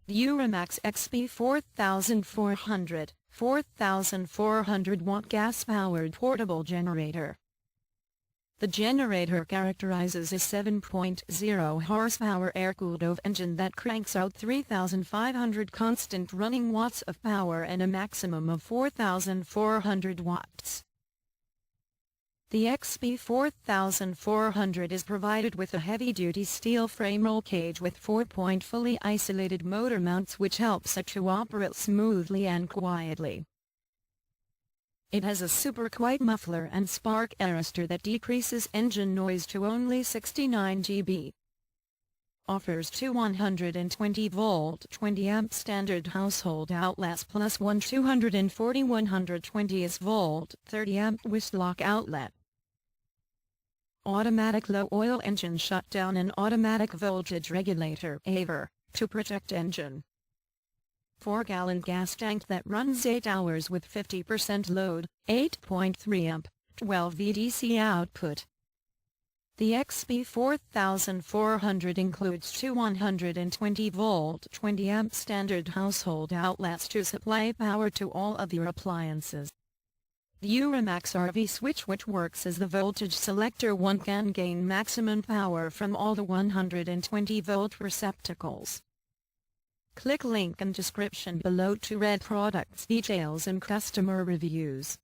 DuroMax XP4400, 4400 watt gas-powered portable generator. The generator characterizes a 7.0 horsepower air-cooled engine that cranks out 3,500 constant running watts of power and a maximum of 4,400 watts. The XP4400 is provided with a heavy-duty steel frame roll cage with 4-point fully isolated motor mounts which helps it to operate smoothly and quietly. It has a super quiet muffler and spark arrestor that decreases engine noise to only 69 dB. Offers two 120-volt 20-amp standard household outlets plus one 240-120-volt 30-amp Wislock outlet. Automatic low-oil engine shutdown and automatic voltage regulator (AVR) to protect engine. 4-gallon gas tank that runs 8 hours with 50% load, 8.3 amp, 12 VDC output. The XP4400 includes two 120-volt 20-amp standard household outlets to supply power to all of your appliances. The DuroMax RV switch, which works as the voltage selector, one can gain maximum power from all the 120-volt receptacles. Click link in description below to read products details and customer reviews.